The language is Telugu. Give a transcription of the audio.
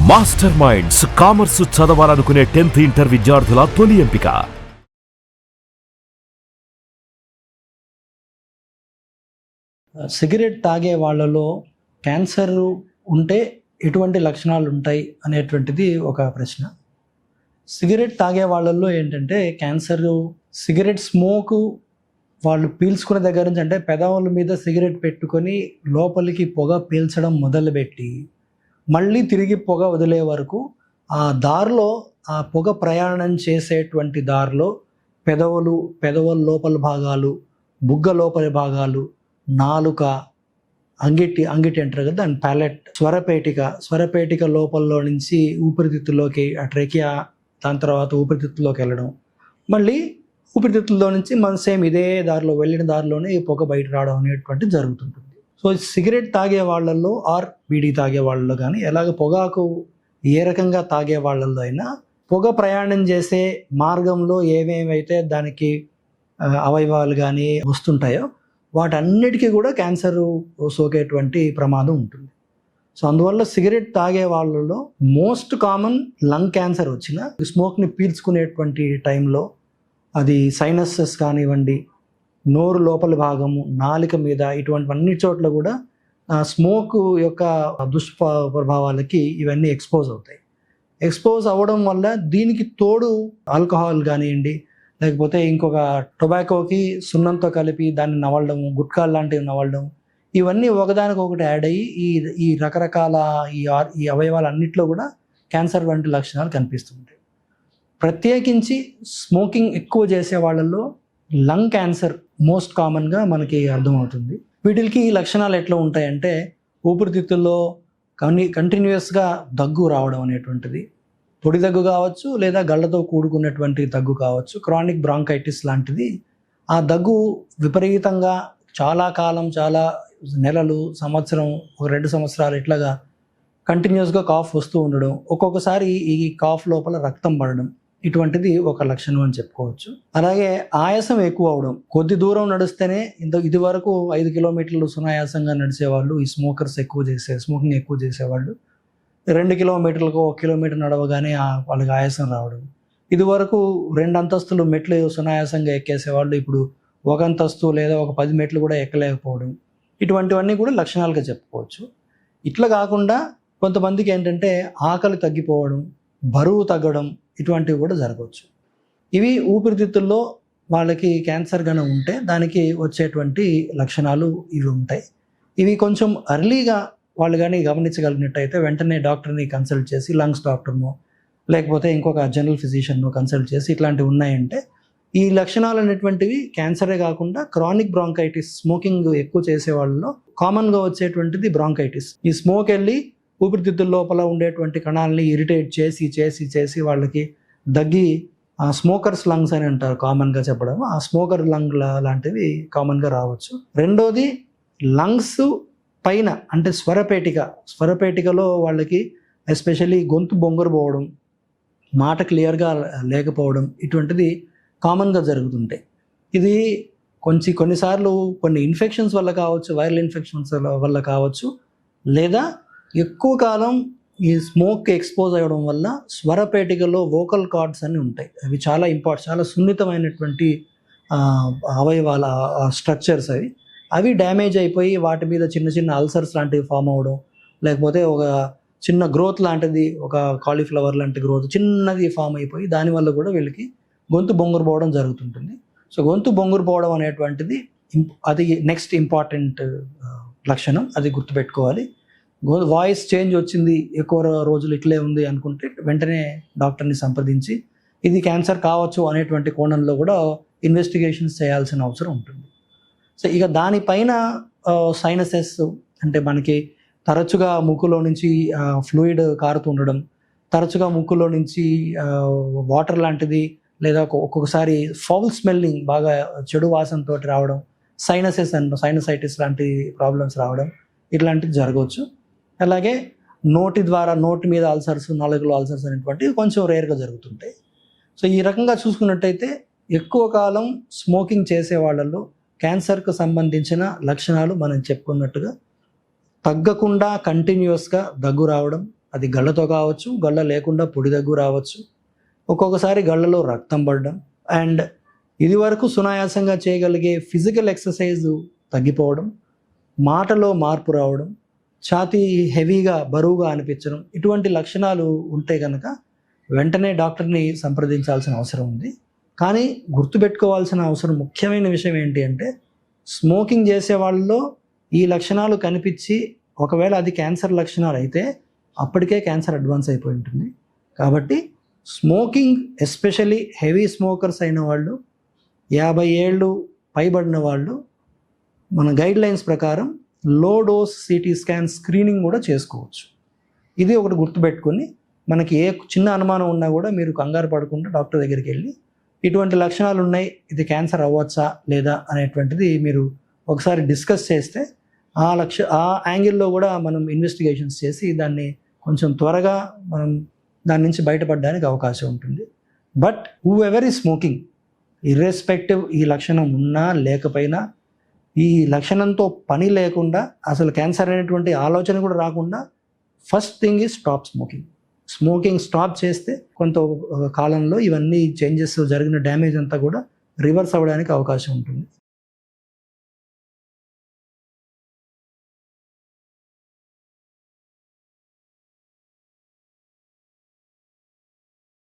మాస్టర్ మైండ్స్ కామర్స్ చదవాలనుకునే 10th ఇంటర్ విద్యార్థుల తొలి ఎంపిక. సిగరెట్ తాగే వాళ్ళలో క్యాన్సర్ ఉంటే ఎటువంటి లక్షణాలు ఉంటాయి అనేటువంటిది ఒక ప్రశ్న. సిగరెట్ తాగే వాళ్ళల్లో ఏంటంటే సిగరెట్ స్మోకు వాళ్ళు పీల్చుకునే దగ్గర నుంచి, అంటే పెదవుల మీద సిగరెట్ పెట్టుకొని లోపలికి పొగ పీల్చడం మొదలుపెట్టి మళ్ళీ తిరిగి పొగ వదిలే వరకు ఆ దారిలో, ఆ పొగ ప్రయాణం చేసేటువంటి దారిలో పెదవుల లోపల భాగాలు, బుగ్గ లోపలి భాగాలు, నాలుక, అంగిటి అంటారు కదా, దాని ప్యాలెట్, స్వరపేటిక లోపల్లో నుంచి ఊపిరితిత్తులోకి, ఆ ట్రెకియా, దాని తర్వాత ఊపిరితిత్తులోకి వెళ్ళడం, మళ్ళీ ఊపిరితిత్తుల్లో నుంచి మనం సేమ్ ఇదే దారిలో వెళ్ళిన దారిలోనే ఈ పొగ బయట రావడం అనేటువంటి జరుగుతుంటుంది. సో సిగరెట్ తాగే వాళ్ళల్లో ఆర్ బీడీ తాగే వాళ్ళలో కానీ, ఎలాగ పొగాకు ఏ రకంగా తాగే వాళ్ళల్లో అయినా పొగ ప్రయాణం చేసే మార్గంలో ఏమేమైతే దానికి అవయవాలు కానీ వస్తుంటాయో వాటన్నిటికీ కూడా క్యాన్సర్ సోకేటువంటి ప్రమాదం ఉంటుంది. సో అందువల్ల సిగరెట్ తాగే వాళ్ళలో మోస్ట్ కామన్ లంగ్ క్యాన్సర్ వచ్చిన, స్మోక్ని పీల్చుకునేటువంటి టైంలో అది సైనసెస్ కానివ్వండి, నోరు లోపలి భాగము, నాలుక మీద, ఇటువంటి అన్ని చోట్ల కూడా స్మోక్ యొక్క దుష్ప్రభావాలకి ఇవన్నీ ఎక్స్పోజ్ అవుతాయి. ఎక్స్పోజ్ అవ్వడం వల్ల దీనికి తోడు ఆల్కహాల్ కానివ్వండి, లేకపోతే ఇంకొక టొబాకోకి సున్నంతో కలిపి దాన్ని నవలడం, గుట్కాలు లాంటివి నవలడం, ఇవన్నీ ఒకదానికొకటి యాడ్ అయ్యి ఈ రకరకాల ఈ అవయవాలన్నింటిలో కూడా క్యాన్సర్ వంటి లక్షణాలు కనిపిస్తుంటాయి. ప్రత్యేకించి స్మోకింగ్ ఎక్కువ చేసే వాళ్ళల్లో లంగ్ క్యాన్సర్ మోస్ట్ కామన్గా మనకి అర్థమవుతుంది. వీటికి ఈ లక్షణాలు ఎట్లా ఉంటాయంటే, ఊపిరితిత్తుల్లో కంటిన్యూస్గా దగ్గు రావడం అనేటువంటిది, పొడి దగ్గు కావచ్చు, లేదా గళ్ళతో కూడుకున్నటువంటి దగ్గు కావచ్చు, క్రానిక్ బ్రాంకైటిస్ లాంటిది. ఆ దగ్గు విపరీతంగా చాలా కాలం, చాలా నెలలు, సంవత్సరం, 2 సంవత్సరాలు ఇట్లాగా కంటిన్యూస్గా కాఫ్ వస్తూ ఉండడం, ఒక్కొక్కసారి ఈ కాఫ్ లోపల రక్తం పడడం, ఇటువంటిది ఒక లక్షణం అని చెప్పుకోవచ్చు. అలాగే ఆయాసం ఎక్కువ అవడం, కొద్ది దూరం నడిస్తేనే, ఇది వరకు 5 కిలోమీటర్లు సునాయాసంగా నడిచేవాళ్ళు, ఈ స్మోకింగ్ ఎక్కువ చేసేవాళ్ళు 2 కిలోమీటర్లకు 1 కిలోమీటర్ నడవగానే వాళ్ళకి ఆయాసం రావడం, ఇది వరకు 2 అంతస్తులు మెట్లు సునాయాసంగా ఎక్కేసేవాళ్ళు ఇప్పుడు 1 అంతస్తు లేదా ఒక 10 మెట్లు కూడా ఎక్కలేకపోవడం, ఇటువంటివన్నీ కూడా లక్షణాలుగా చెప్పుకోవచ్చు. ఇట్లా కాకుండా కొంతమందికి ఏంటంటే ఆకలి తగ్గిపోవడం, బరువు తగ్గడం, ఇటువంటివి కూడా జరగవచ్చు. ఇవి ఊపిరితిత్తుల్లో వాళ్ళకి క్యాన్సర్ గానే ఉంటే దానికి వచ్చేటువంటి లక్షణాలు ఇవి ఉంటాయి. ఇవి కొంచెం అర్లీగా వాళ్ళు కానీ గమనించగలిగినట్టయితే వెంటనే డాక్టర్ని కన్సల్ట్ చేసి, లంగ్స్ డాక్టర్ను లేకపోతే ఇంకొక జనరల్ ఫిజిషియన్ను కన్సల్ట్ చేసి ఇట్లాంటివి ఉన్నాయంటే, ఈ లక్షణాలు అనేటువంటివి క్యాన్సరే కాకుండా క్రానిక్ బ్రాంకైటిస్, స్మోకింగ్ ఎక్కువ చేసే వాళ్ళలో కామన్గా వచ్చేటువంటిది బ్రాంకైటిస్. ఈ స్మోక్ వెళ్ళి ఊపిరితిత్తుల లోపల ఉండేటువంటి కణాలని ఇరిటేట్ చేసి వాళ్ళకి దగ్గి స్మోకర్స్ లంగ్స్ అని అంటారు కామన్గా చెప్పడం, ఆ స్మోకర్ లంగ్ లాంటివి కామన్గా రావచ్చు. రెండోది లంగ్స్ పైన, అంటే స్వరపేటికలో వాళ్ళకి ఎస్పెషల్లీ గొంతు బొంగురు పోవడం, మాట క్లియర్గా లేకపోవడం, ఇటువంటిది కామన్గా జరుగుతుంటాయి. ఇది కొన్నిసార్లు కొన్ని ఇన్ఫెక్షన్స్ వల్ల కావచ్చు, వైరల్ ఇన్ఫెక్షన్స్ వల్ల కావచ్చు, లేదా ఎక్కువ కాలం ఈ స్మోక్ ఎక్స్పోజ్ అవ్వడం వల్ల స్వరపేటికలో వోకల్ కార్డ్స్ అని ఉంటాయి. అవి చాలా సున్నితమైనటువంటి అవయవాల స్ట్రక్చర్స్. అవి డ్యామేజ్ అయిపోయి వాటి మీద చిన్న చిన్న అల్సర్స్ లాంటివి ఫామ్ అవ్వడం, లేకపోతే ఒక చిన్న గ్రోత్ లాంటిది, ఒక కాలీఫ్లవర్ లాంటి గ్రోత్ చిన్నది ఫామ్ అయిపోయి దానివల్ల కూడా వీళ్ళకి గొంతు బొంగురు పోవడం జరుగుతుంటుంది. సో గొంతు బొంగురు పోవడం అనేటువంటిది అది నెక్స్ట్ ఇంపార్టెంట్ లక్షణం, అది గుర్తుపెట్టుకోవాలి. వాయిస్ చేంజ్ వచ్చింది, ఎక్కువ రోజులు ఇట్లే ఉంది అనుకుంటే వెంటనే డాక్టర్ని సంప్రదించి ఇది క్యాన్సర్ కావచ్చు అనేటువంటి కోణంలో కూడా ఇన్వెస్టిగేషన్స్ చేయాల్సిన అవసరం ఉంటుంది. సో ఇక దానిపైన సైనసెస్, అంటే మనకి తరచుగా ముక్కులో నుంచి ఫ్లూయిడ్ కారుతుండడం, తరచుగా ముక్కులో నుంచి వాటర్ లాంటిది, లేదా ఒక్కొక్కసారి ఫౌల్ స్మెల్లింగ్, బాగా చెడు వాసనతో రావడం, సైనసైటిస్ లాంటి ప్రాబ్లమ్స్ రావడం, ఇట్లాంటివి జరగవచ్చు. అలాగే నోటి మీద అల్సర్స్, నాలుగులో అల్సర్స్ అనేటువంటివి కొంచెం రేర్గా జరుగుతుంటాయి. సో ఈ రకంగా చూసుకున్నట్టయితే ఎక్కువ కాలం స్మోకింగ్ చేసే వాళ్ళల్లో క్యాన్సర్కు సంబంధించిన లక్షణాలు మనం చెప్పుకున్నట్టుగా తగ్గకుండా కంటిన్యూస్గా దగ్గు రావడం, అది గళ్ళతో కావచ్చు, గళ్ళ లేకుండా పొడి దగ్గు రావచ్చు, ఒక్కొక్కసారి గళ్ళలో రక్తం పడడం, అండ్ ఇది వరకు సునాయాసంగా చేయగలిగే ఫిజికల్ ఎక్సర్సైజ్ తగ్గిపోవడం, మాటలో మార్పు రావడం, ఛాతీ హెవీగా బరువుగా అనిపించడం, ఇటువంటి లక్షణాలు ఉంటే కనుక వెంటనే డాక్టర్ని సంప్రదించాల్సిన అవసరం ఉంది. కానీ గుర్తుపెట్టుకోవాల్సిన అవసరం ముఖ్యమైన విషయం ఏంటి అంటే, స్మోకింగ్ చేసే వాళ్ళలో ఈ లక్షణాలు కనిపించి ఒకవేళ అది క్యాన్సర్ లక్షణాలు అయితే అప్పటికే క్యాన్సర్ అడ్వాన్స్ అయిపోయి ఉంటుంది. కాబట్టి స్మోకింగ్ ఎస్పెషలీ హెవీ స్మోకర్స్ అయిన వాళ్ళు, 50 ఏళ్ళు పైబడిన వాళ్ళు మన గైడ్ లైన్స్ ప్రకారం low dose CT scan screening కూడా చేసుకోవచ్చు. ఇది ఒకటి గుర్తుపెట్టుకొని మనకి ఏ చిన్న అనుమానం ఉన్నా కూడా మీరు కంగారు పడకుండా డాక్టర్ దగ్గరికి వెళ్ళి ఇటువంటి లక్షణాలు ఉన్నాయి, ఇది క్యాన్సర్ అవ్వచ్చా లేదా అనేటువంటిది మీరు ఒకసారి డిస్కస్ చేస్తే ఆ యాంగిల్లో కూడా మనం ఇన్వెస్టిగేషన్స్ చేసి దాన్ని కొంచెం త్వరగా మనం దాని నుంచి బయటపడడానికి అవకాశం ఉంటుంది. బట్ హూ ఎవర్ ఈ స్మోకింగ్, ఇర్రెస్పెక్టివ్ ఈ లక్షణం ఉన్నా లేకపోయినా, ఈ లక్షణంతో పని లేకుండా అసలు క్యాన్సర్ అనేటువంటి ఆలోచన కూడా రాకుండా, first thing is stop smoking. Smoking stop చేస్తే కొంత కాలంలో ఇవన్నీ చేంజెస్ జరిగిన డ్యామేజ్ అంతా కూడా రివర్స్ అవ్వడానికి అవకాశం ఉంటుంది.